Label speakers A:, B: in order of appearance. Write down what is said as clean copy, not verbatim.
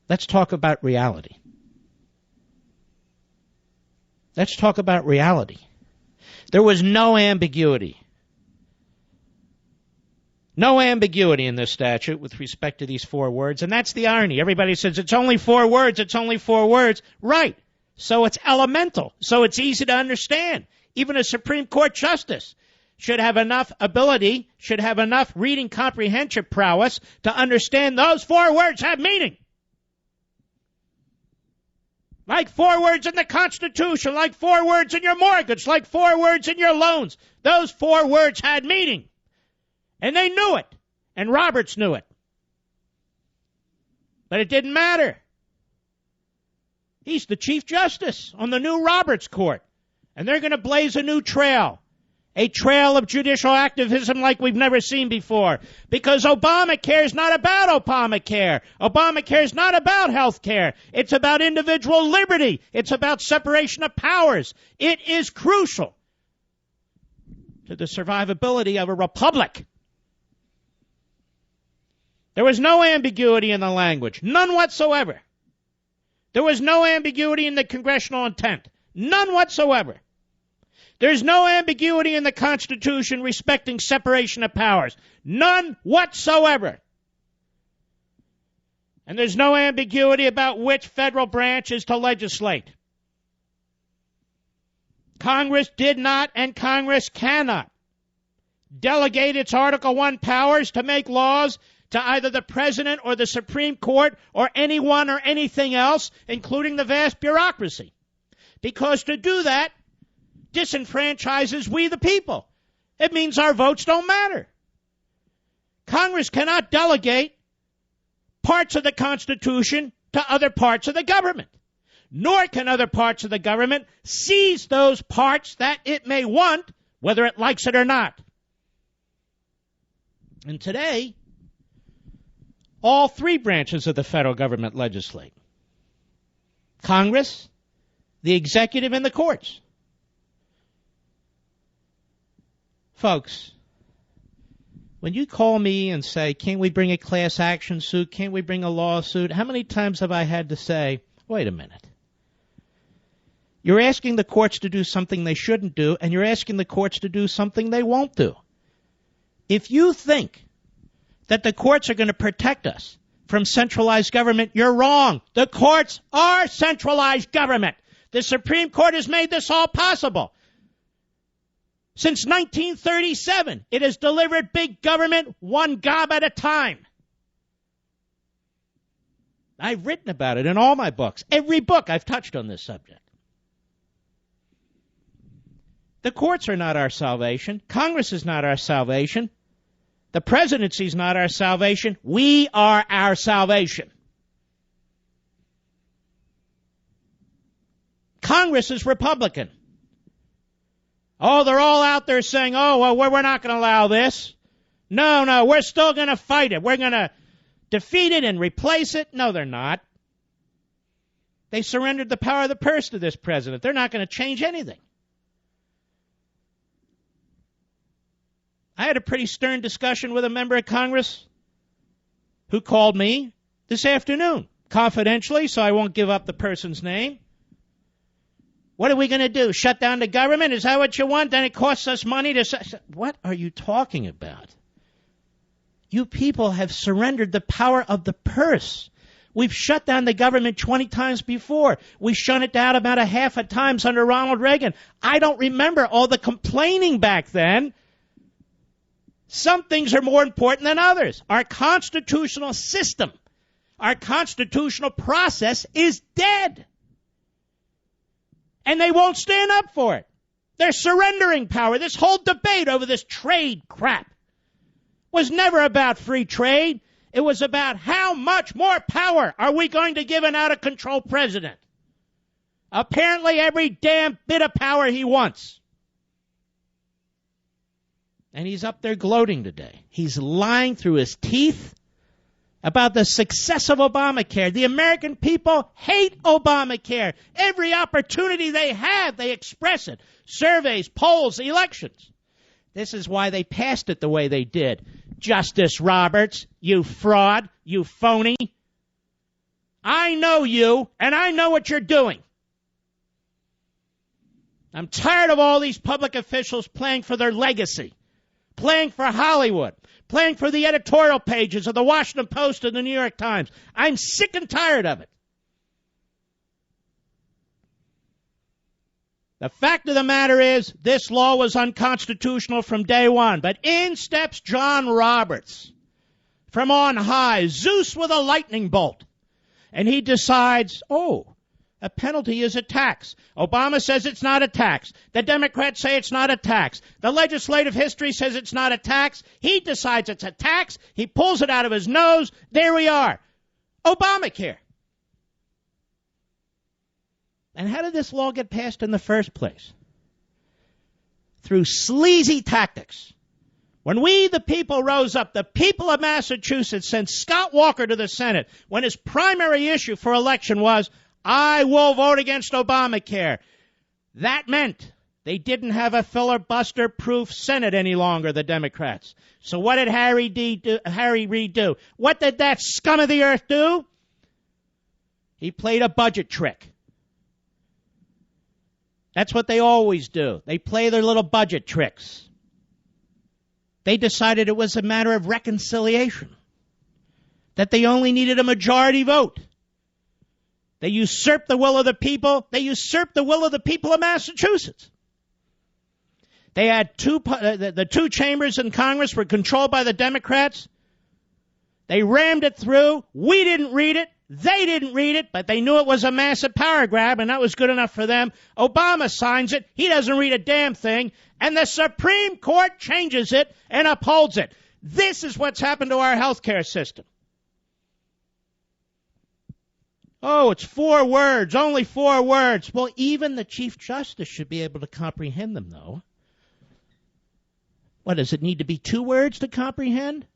A: Let's talk about reality. Let's talk about reality. There was no ambiguity. No ambiguity in this statute with respect to these 4 words, and that's the irony. Everybody says it's only 4 words, it's only 4 words. Right. So it's elemental. So it's easy to understand. Even a Supreme Court justice should have enough ability, should have enough reading comprehension prowess to understand those 4 words have meaning. Like 4 words in the Constitution, like 4 words in your mortgage, like 4 words in your loans. Those 4 words had meaning. And they knew it. And Roberts knew it. But it didn't matter. He's the Chief Justice on the new Roberts Court. And they're going to blaze a new trail. A trail of judicial activism like we've never seen before. Because Obamacare is not about Obamacare. Obamacare is not about health care. It's about individual liberty. It's about separation of powers. It is crucial to the survivability of a republic. There was no ambiguity in the language. None whatsoever. There was no ambiguity in the congressional intent. None whatsoever. There's no ambiguity in the Constitution respecting separation of powers. None whatsoever. And there's no ambiguity about which federal branch is to legislate. Congress did not and Congress cannot delegate its Article I powers to make laws to either the President or the Supreme Court or anyone or anything else, including the vast bureaucracy. Because to do that disenfranchises we the people. It means our votes don't matter. Congress cannot delegate parts of the Constitution to other parts of the government. Nor can other parts of the government seize those parts that it may want, whether it likes it or not. And today, all 3 branches of the federal government legislate. Congress, the executive, and the courts. Folks, when you call me and say, can't we bring a class action suit? Can't we bring a lawsuit? How many times have I had to say, wait a minute. You're asking the courts to do something they shouldn't do, and you're asking the courts to do something they won't do. If you think that the courts are going to protect us from centralized government, you're wrong. The courts are centralized government. The Supreme Court has made this all possible. Since 1937, it has delivered big government one gob at a time. I've written about it in all my books. Every book I've touched on this subject. The courts are not our salvation. Congress is not our salvation. The presidency is not our salvation. We are our salvation. Congress is Republican. Oh, they're all out there saying, oh, well, we're not going to allow this. No, we're still going to fight it. We're going to defeat it and replace it. No, they're not. They surrendered the power of the purse to this president. They're not going to change anything. I had a pretty stern discussion with a member of Congress who called me this afternoon, confidentially, so I won't give up the person's name. What are we going to do? Shut down the government? Is that what you want? Then it costs us money to... What are you talking about? You people have surrendered the power of the purse. We've shut down the government 20 times before. We shut it down about a half a times under Ronald Reagan. I don't remember all the complaining back then. Some things are more important than others. Our constitutional system, our constitutional process is dead. And they won't stand up for it. They're surrendering power. This whole debate over this trade crap was never about free trade. It was about how much more power are we going to give an out-of-control president. Apparently every damn bit of power he wants. And he's up there gloating today. He's lying through his teeth about the success of Obamacare. The American people hate Obamacare. Every opportunity they have, they express it. Surveys, polls, elections. This is why they passed it the way they did. Justice Roberts, you fraud, you phony. I know you, and I know what you're doing. I'm tired of all these public officials playing for their legacy, playing for Hollywood, playing for the editorial pages of the Washington Post and the New York Times. I'm sick and tired of it. The fact of the matter is, this law was unconstitutional from day one. But in steps John Roberts from on high, Zeus with a lightning bolt. And he decides, a penalty is a tax. Obama says it's not a tax. The Democrats say it's not a tax. The legislative history says it's not a tax. He decides it's a tax. He pulls it out of his nose. There we are. Obamacare. And how did this law get passed in the first place? Through sleazy tactics. When we, the people, rose up, the people of Massachusetts sent Scott Walker to the Senate when his primary issue for election was, I will vote against Obamacare. That meant they didn't have a filibuster-proof Senate any longer, the Democrats. So what did Harry Reid do? What did that scum of the earth do? He played a budget trick. That's what they always do. They play their little budget tricks. They decided it was a matter of reconciliation, that they only needed a majority vote. They usurped the will of the people. They usurped the will of the people of Massachusetts. They had the two chambers in Congress were controlled by the Democrats. They rammed it through. We didn't read it. They didn't read it, but they knew it was a massive power grab, and that was good enough for them. Obama signs it. He doesn't read a damn thing, and the Supreme Court changes it and upholds it. This is what's happened to our health care system. Oh, it's 4 words, only 4 words. Well, even the Chief Justice should be able to comprehend them, though. What, does it need to be 2 words to comprehend?